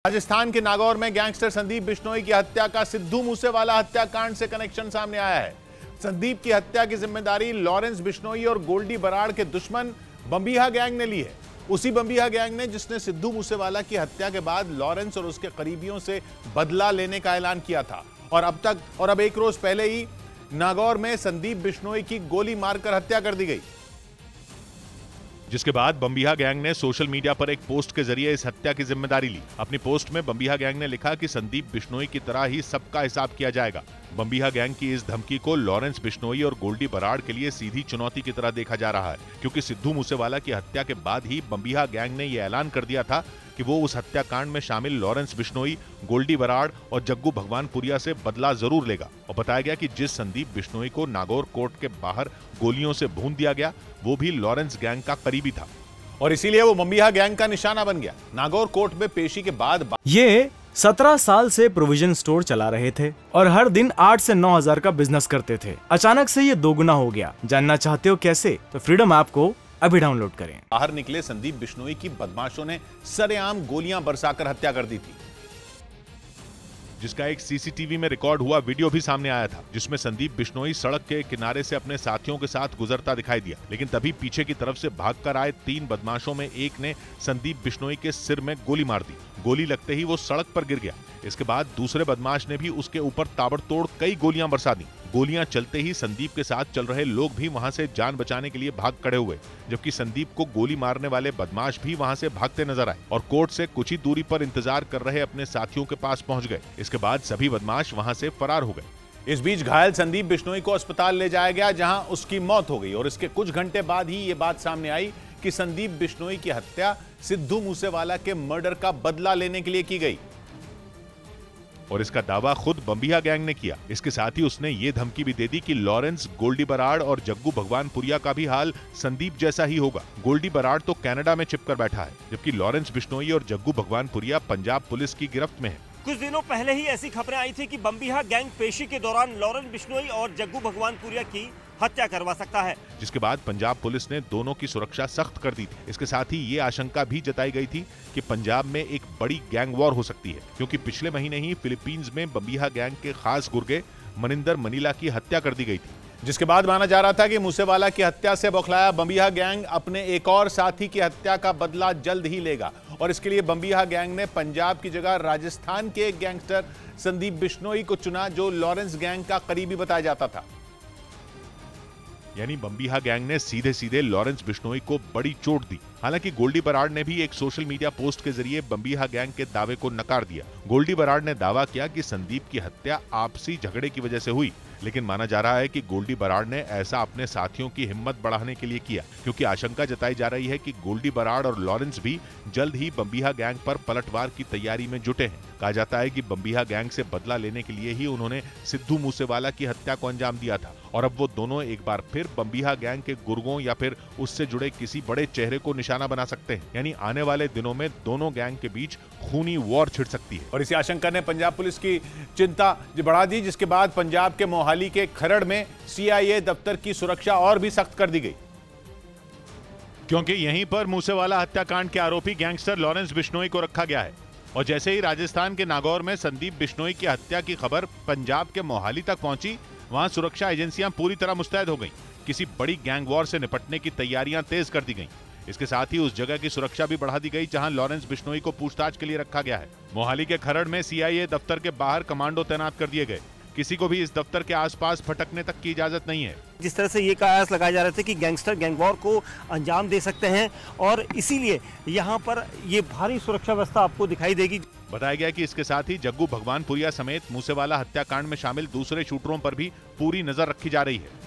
राजस्थान के नागौर में गैंगस्टर संदीप बिश्नोई की हत्या का सिद्धू मूसेवाला हत्याकांड से कनेक्शन सामने आया है। संदीप की हत्या की जिम्मेदारी लॉरेंस बिश्नोई और गोल्डी बराड़ के दुश्मन बम्बीहा गैंग ने ली है। उसी बम्बीहा गैंग ने जिसने सिद्धू मूसेवाला की हत्या के बाद लॉरेंस और उसके करीबियों से बदला लेने का ऐलान किया था और अब एक रोज पहले ही नागौर में संदीप बिश्नोई की गोली मारकर हत्या कर दी गई, जिसके बाद बम्बीहा गैंग ने सोशल मीडिया पर एक पोस्ट के जरिए इस हत्या की जिम्मेदारी ली। अपनी पोस्ट में बम्बीहा गैंग ने लिखा कि संदीप बिश्नोई की तरह ही सबका हिसाब किया जाएगा। बम्बीहा गैंग की इस धमकी को लॉरेंस बिश्नोई और गोल्डी बराड़ के लिए सीधी चुनौती की तरह देखा जा रहा है, क्योंकि सिद्धू मूसेवाला की हत्या के बाद ही बम्बीहा गैंग ने यह ऐलान कर दिया था कि वो उस हत्याकांड में शामिल लॉरेंस बिश्नोई, गोल्डी बराड़ और जग्गू भगवानपुरिया से बदला जरूर लेगा। और बताया गया कि जिस संदीप बिश्नोई को नागौर कोर्ट के बाहर गोलियों से भून दिया गया वो भी लॉरेंस गैंग का करीबी था और इसीलिए वो बम्बीहा गैंग का निशाना बन गया। नागौर कोर्ट में पेशी के बाद ये 17 साल से प्रोविजन स्टोर चला रहे थे और हर दिन 8 से 9 हजार का बिजनेस करते थे। अचानक से ये दोगुना हो गया। जानना चाहते हो कैसे? तो फ्रीडम ऐप को अभी डाउनलोड करें। बाहर निकले संदीप बिश्नोई की बदमाशों ने सरेआम गोलियां बरसाकर हत्या कर दी थी, जिसका एक सीसीटीवी में रिकॉर्ड हुआ वीडियो भी सामने आया था, जिसमें संदीप बिश्नोई सड़क के किनारे से अपने साथियों के साथ गुजरता दिखाई दिया। लेकिन तभी पीछे की तरफ से भागकर आए 3 बदमाशों में एक ने संदीप बिश्नोई के सिर में गोली मार दी। गोली लगते ही वो सड़क पर गिर गया। इसके बाद दूसरे बदमाश ने भी उसके ऊपर ताबड़तोड़ कई गोलियां बरसा दी। गोलियां चलते ही संदीप के साथ चल रहे लोग भी वहां से जान बचाने के लिए भाग खड़े हुए, जबकि संदीप को गोली मारने वाले बदमाश भी वहां से भागते नजर आए और कोर्ट से कुछ ही दूरी पर इंतजार कर रहे अपने साथियों के पास पहुंच गए। इसके बाद सभी बदमाश वहां से फरार हो गए। इस बीच घायल संदीप बिश्नोई को अस्पताल ले जाया गया, जहां उसकी मौत हो गई और इसके कुछ घंटे बाद ही ये बात सामने आई कि संदीप बिश्नोई की हत्या सिद्धू मूसेवाला के मर्डर का बदला लेने के लिए की गई और इसका दावा खुद बम्बीहा गैंग ने किया। इसके साथ ही उसने ये धमकी भी दे दी कि लॉरेंस, गोल्डी बराड़ और जग्गू भगवानपुरिया का भी हाल संदीप जैसा ही होगा। गोल्डी बराड़ तो कनाडा में छिपकर बैठा है, जबकि लॉरेंस बिश्नोई और जग्गू भगवानपुरिया पंजाब पुलिस की गिरफ्त में है। कुछ दिनों पहले ही ऐसी खबरें आई थी कि बम्बीहा गैंग पेशी के दौरान लॉरेंस बिश्नोई और जग्गू भगवानपुरिया की हत्या करवा सकता है, जिसके बाद पंजाब पुलिस ने दोनों की सुरक्षा सख्त कर दी थी। इसके साथ ही ये आशंका भी जताई गई थी कि पंजाब में एक बड़ी गैंग वॉर हो सकती है, क्योंकि पिछले महीने ही फिलीपींस में बम्बीहा गैंग के खास गुर्गे मनिंदर मनीला की हत्या कर दी गई थी, जिसके बाद माना जा रहा था कि मूसेवाला की हत्या से बौखलाया बम्बीहा गैंग अपने एक और साथी की हत्या का बदला जल्द ही लेगा और इसके लिए बम्बीहा गैंग ने पंजाब की जगह राजस्थान के एक गैंगस्टर संदीप बिश्नोई को चुना, जो लॉरेंस गैंग का करीबी बताया जाता था। यानी बम्बीहा गैंग ने सीधे सीधे लॉरेंस बिश्नोई को बड़ी चोट दी। हालांकि गोल्डी बराड़ ने भी एक सोशल मीडिया पोस्ट के जरिए बम्बीहा गैंग के दावे को नकार दिया। गोल्डी बराड़ ने दावा किया कि संदीप की हत्या आपसी झगड़े की वजह से हुई, लेकिन माना जा रहा है कि गोल्डी बराड़ ने ऐसा अपने साथियों की हिम्मत बढ़ाने के लिए किया, क्योंकि आशंका जताई जा रही है कि गोल्डी बराड़ और लॉरेंस भी जल्द ही बम्बीहा गैंग पर पलटवार की तैयारी में जुटे हैं। कहा जाता है कि बम्बीहा गैंग से बदला लेने के लिए ही उन्होंने सिद्धू मूसेवाला की हत्या को अंजाम दिया था और अब वो दोनों एक बार फिर बम्बीहा गैंग के गुर्गों या फिर उससे जुड़े किसी बड़े चेहरे को निशाना बना सकते हैं। यानी आने वाले दिनों में दोनों गैंग के बीच खूनी वॉर छिड़ सकती है और इसी आशंका ने पंजाब पुलिस की चिंता बढ़ा दी, जिसके बाद पंजाब के मोहाली के खरड़ में CIA दफ्तर की सुरक्षा और भी सख्त कर दी गई, क्योंकि यहीं पर मूसेवाला हत्याकांड के आरोपी गैंगस्टर लॉरेंस बिश्नोई को रखा गया है। और जैसे ही राजस्थान के नागौर में संदीप बिश्नोई की हत्या की खबर पंजाब के मोहाली तक पहुंची, वहां सुरक्षा एजेंसियां पूरी तरह मुस्तैद हो गईं। किसी बड़ी गैंग वॉर से निपटने की तैयारियां तेज कर दी गईं। इसके साथ ही उस जगह की सुरक्षा भी बढ़ा दी गई जहां लॉरेंस बिश्नोई को पूछताछ के लिए रखा गया है। मोहाली के खरड़ में CIA दफ्तर के बाहर कमांडो तैनात कर दिए गए। किसी को भी इस दफ्तर के आसपास भटकने तक की इजाजत नहीं है। जिस तरह से ये कयास लगाए जा रहे थे कि गैंगस्टर गैंग वॉर को अंजाम दे सकते हैं और इसीलिए यहाँ पर ये भारी सुरक्षा व्यवस्था आपको दिखाई देगी। बताया गया कि इसके साथ ही जग्गू भगवानपुरिया समेत मूसेवाला हत्याकांड में शामिल दूसरे शूटरों पर भी पूरी नजर रखी जा रही है।